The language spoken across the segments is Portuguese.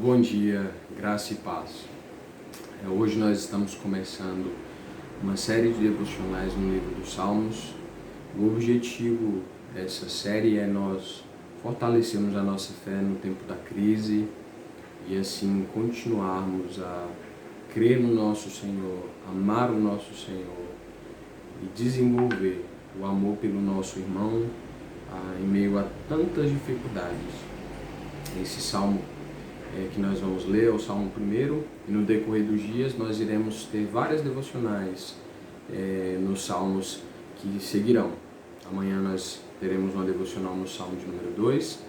Bom dia, graça e paz. Hoje nós estamos começando uma série de devocionais no livro dos Salmos. O objetivo dessa série é nós fortalecermos a nossa fé no tempo da crise e assim continuarmos a crer no nosso Senhor, amar o nosso Senhor e desenvolver o amor pelo nosso irmão em meio a tantas dificuldades. Esse salmo que nós vamos ler é o Salmo 1, e no decorrer dos dias nós iremos ter várias devocionais nos salmos que seguirão. Amanhã nós teremos uma devocional no Salmo de número 2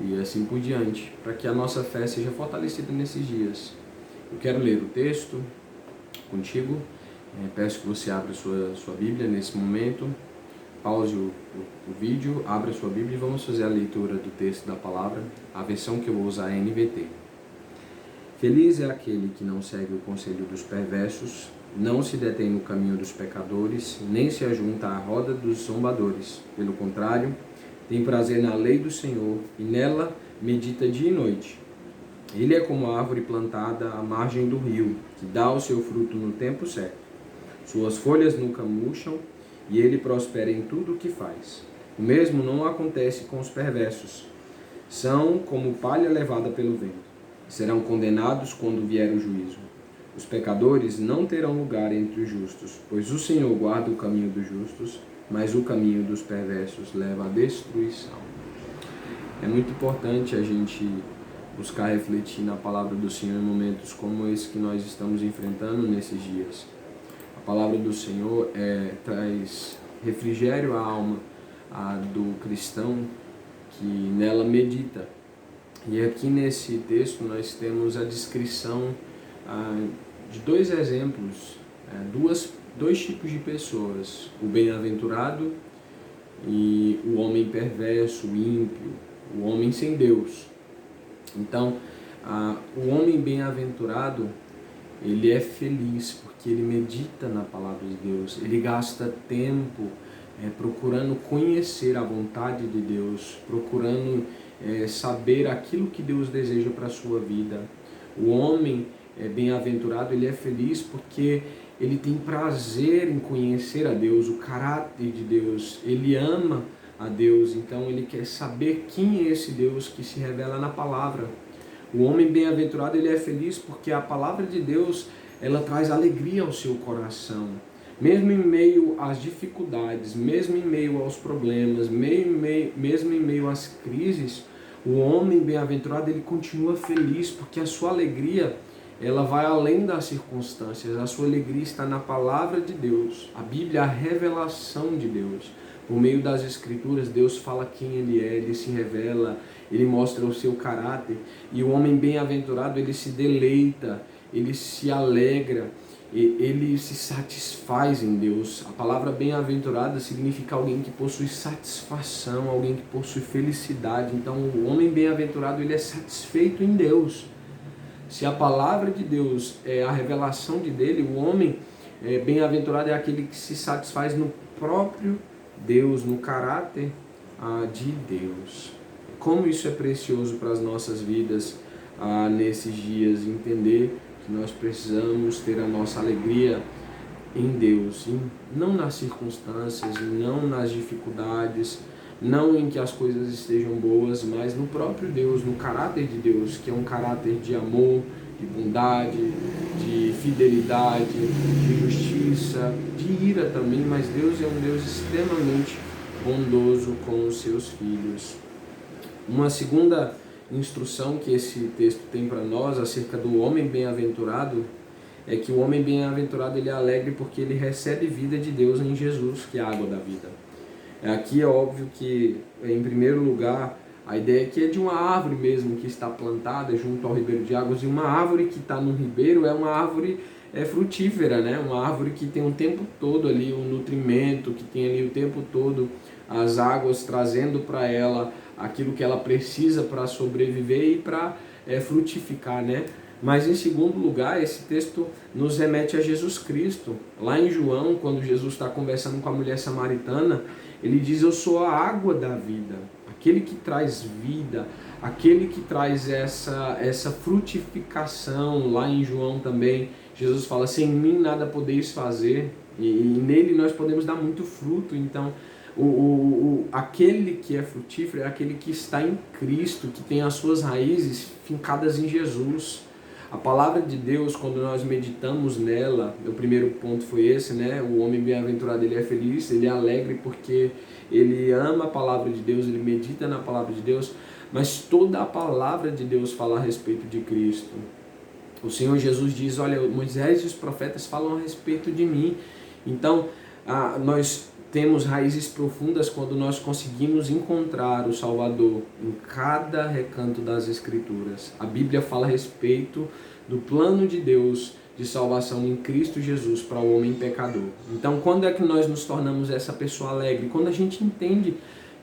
e assim por diante, para que a nossa fé seja fortalecida nesses dias. Eu quero ler o texto contigo, peço que você abra sua Bíblia nesse momento, pause o vídeo, abra sua Bíblia e vamos fazer a leitura do texto da palavra. A versão que eu vou usar é NVT. Feliz é aquele que não segue o conselho dos perversos, não se detém no caminho dos pecadores, nem se ajunta à roda dos zombadores. Pelo contrário, tem prazer na lei do Senhor e nela medita dia e noite. Ele é como a árvore plantada à margem do rio, que dá o seu fruto no tempo certo. Suas folhas nunca murcham e ele prospera em tudo o que faz. O mesmo não acontece com os perversos. São como palha levada pelo vento. Serão condenados quando vier o juízo. Os pecadores não terão lugar entre os justos, pois o Senhor guarda o caminho dos justos, mas o caminho dos perversos leva à destruição. É muito importante a gente buscar refletir na palavra do Senhor em momentos como esse que nós estamos enfrentando nesses dias. A palavra do Senhor traz refrigério à alma do cristão que nela medita. E aqui nesse texto nós temos a descrição de dois exemplos, dois tipos de pessoas: o bem-aventurado e o homem perverso, o ímpio, o homem sem Deus. Então, o homem bem-aventurado, ele é feliz porque ele medita na palavra de Deus, ele gasta tempo procurando conhecer a vontade de Deus, procurando saber aquilo que Deus deseja para a sua vida. O homem bem-aventurado, ele é feliz porque ele tem prazer em conhecer a Deus, o caráter de Deus, ele ama a Deus, então ele quer saber quem é esse Deus que se revela na palavra. O homem bem-aventurado, ele é feliz porque a palavra de Deus, ela traz alegria ao seu coração. Mesmo em meio às dificuldades, mesmo em meio aos problemas, mesmo em meio às crises, o homem bem-aventurado, ele continua feliz porque a sua alegria, ela vai além das circunstâncias. A sua alegria está na palavra de Deus. A Bíblia é a revelação de Deus. Por meio das Escrituras, Deus fala quem Ele é, Ele se revela, Ele mostra o seu caráter. E o homem bem-aventurado, ele se deleita, ele se alegra, ele se satisfaz em Deus. A palavra bem-aventurada significa alguém que possui satisfação, alguém que possui felicidade. Então o homem bem-aventurado, ele é satisfeito em Deus. Se a palavra de Deus é a revelação dele, o homem bem-aventurado é aquele que se satisfaz no próprio Deus, no caráter de Deus. Como isso é precioso para as nossas vidas nesses dias, entender que nós precisamos ter a nossa alegria em Deus, não nas circunstâncias, não nas dificuldades, não em que as coisas estejam boas, mas no próprio Deus, no caráter de Deus, que é um caráter de amor, de bondade, de fidelidade, de justiça, de ira também, mas Deus é um Deus extremamente bondoso com os seus filhos. Uma segunda instrução que esse texto tem para nós acerca do homem bem-aventurado é que o homem bem-aventurado, ele é alegre porque ele recebe vida de Deus em Jesus, que é a água da vida. Aqui é óbvio que, em primeiro lugar, a ideia aqui é de uma árvore mesmo que está plantada junto ao ribeiro de águas, e uma árvore que está no ribeiro é uma árvore frutífera, né? Uma árvore que tem o tempo todo ali o nutrimento, que tem ali o tempo todo as águas trazendo para ela aquilo que ela precisa para sobreviver e para frutificar, né? Mas em segundo lugar, esse texto nos remete a Jesus Cristo. Lá em João, quando Jesus está conversando com a mulher samaritana, ele diz: eu sou a água da vida. aquele que traz vida, aquele que traz essa frutificação. Lá em João também, Jesus fala, sem mim nada podeis fazer, e nele nós podemos dar muito fruto. Então, aquele que é frutífero é aquele que está em Cristo, que tem as suas raízes fincadas em Jesus. A palavra de Deus, quando nós meditamos nela, o primeiro ponto foi esse, né? O homem bem-aventurado, ele é feliz, ele é alegre porque ele ama a palavra de Deus, ele medita na palavra de Deus, mas toda a palavra de Deus fala a respeito de Cristo. O Senhor Jesus diz, olha, Moisés e os profetas falam a respeito de mim. Então, nós temos raízes profundas quando nós conseguimos encontrar o Salvador em cada recanto das Escrituras. A Bíblia fala a respeito do plano de Deus de salvação em Cristo Jesus para o homem pecador. Então, quando é que nós nos tornamos essa pessoa alegre? Quando a gente entende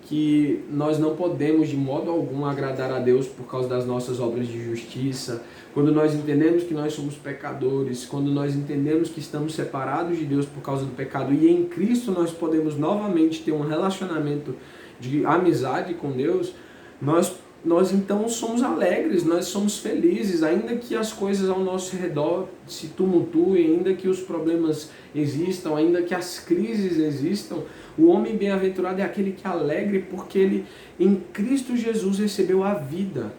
que nós não podemos de modo algum agradar a Deus por causa das nossas obras de justiça, quando nós entendemos que nós somos pecadores, quando nós entendemos que estamos separados de Deus por causa do pecado e em Cristo nós podemos novamente ter um relacionamento de amizade com Deus, nós então somos alegres, nós somos felizes, ainda que as coisas ao nosso redor se tumultuem, ainda que os problemas existam, ainda que as crises existam. O homem bem-aventurado é aquele que é alegre porque ele em Cristo Jesus recebeu a vida.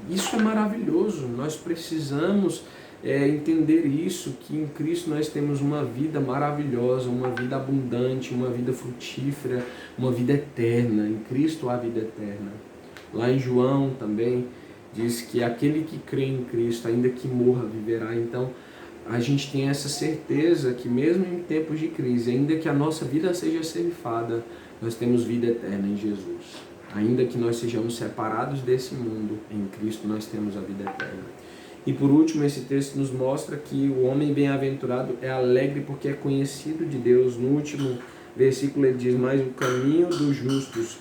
Isso é maravilhoso, nós precisamos entender isso, que em Cristo nós temos uma vida maravilhosa, uma vida abundante, uma vida frutífera, uma vida eterna. Em Cristo há vida eterna. Lá em João também diz que aquele que crê em Cristo, ainda que morra, viverá. Então a gente tem essa certeza que mesmo em tempos de crise, ainda que a nossa vida seja ceifada, nós temos vida eterna em Jesus. Ainda que nós sejamos separados desse mundo, em Cristo nós temos a vida eterna. E por último, esse texto nos mostra que o homem bem-aventurado é alegre porque é conhecido de Deus. No último versículo ele diz, mas o caminho dos justos,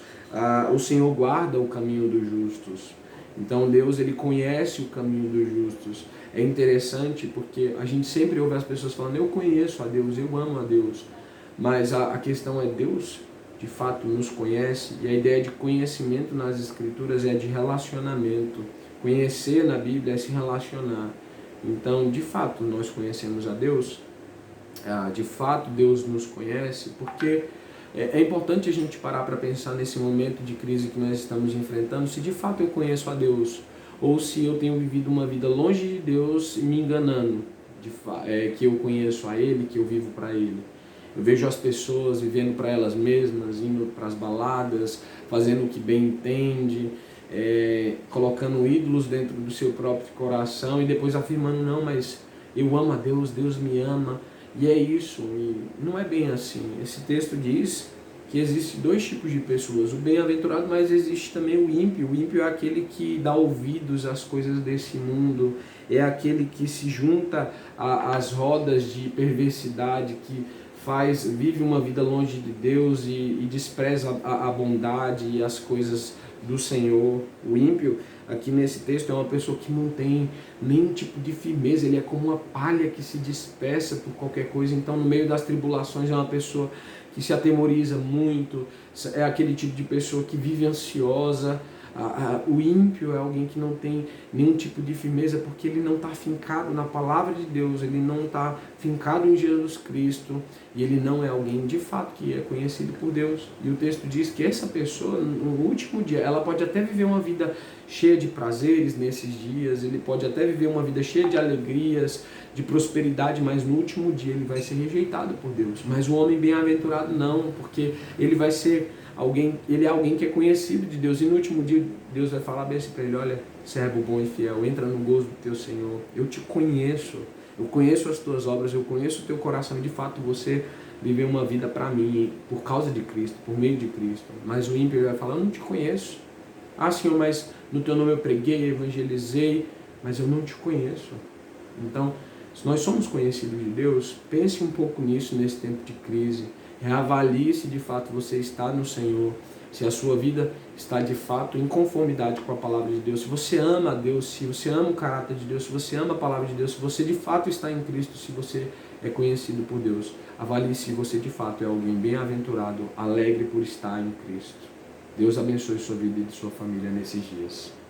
o Senhor guarda o caminho dos justos. Então Deus, ele conhece o caminho dos justos. É interessante porque a gente sempre ouve as pessoas falando, eu conheço a Deus, eu amo a Deus. Mas a questão é, Deus de fato nos conhece? E a ideia de conhecimento nas Escrituras é de relacionamento. Conhecer na Bíblia é se relacionar. Então, de fato, nós conhecemos a Deus. De fato, Deus nos conhece, porque é importante a gente parar para pensar nesse momento de crise que nós estamos enfrentando, se de fato eu conheço a Deus, ou se eu tenho vivido uma vida longe de Deus e me enganando, que eu conheço a Ele, que eu vivo para Ele. Eu vejo as pessoas vivendo para elas mesmas, indo para as baladas, fazendo o que bem entende, colocando ídolos dentro do seu próprio coração e depois afirmando, não, mas eu amo a Deus, Deus me ama. E é isso, e não é bem assim. Esse texto diz que existem dois tipos de pessoas, o bem-aventurado, mas existe também o ímpio. O ímpio é aquele que dá ouvidos às coisas desse mundo, é aquele que se junta às rodas de perversidade, que vive uma vida longe de Deus e despreza a bondade e as coisas do Senhor. O ímpio, aqui nesse texto, é uma pessoa que não tem nenhum tipo de firmeza, ele é como uma palha que se dispersa por qualquer coisa. Então, no meio das tribulações, é uma pessoa que se atemoriza muito, é aquele tipo de pessoa que vive ansiosa. O ímpio é alguém que não tem nenhum tipo de firmeza, porque ele não está fincado na palavra de Deus, ele não está fincado em Jesus Cristo, e ele não é alguém de fato que é conhecido por Deus. E o texto diz que essa pessoa, no último dia, ela pode até viver uma vida cheia de prazeres nesses dias, ele pode até viver uma vida cheia de alegrias, de prosperidade, mas no último dia ele vai ser rejeitado por Deus. Mas o homem bem-aventurado não, porque ele vai ser ele é alguém que é conhecido de Deus, e no último dia Deus vai falar bem assim para ele, olha, servo bom e fiel, entra no gozo do teu Senhor, eu te conheço, eu conheço as tuas obras, eu conheço o teu coração, e de fato você viveu uma vida para mim, por causa de Cristo, por meio de Cristo. Mas o ímpio vai falar, eu não te conheço. Ah, Senhor, mas no teu nome eu preguei, evangelizei, mas eu não te conheço. Então, se nós somos conhecidos de Deus, pense um pouco nisso nesse tempo de crise. Reavalie se de fato você está no Senhor, se a sua vida está de fato em conformidade com a palavra de Deus, se você ama a Deus, se você ama o caráter de Deus, se você ama a palavra de Deus, se você de fato está em Cristo, se você é conhecido por Deus. Avalie se você de fato é alguém bem-aventurado, alegre por estar em Cristo. Deus abençoe sua vida e de sua família nesses dias.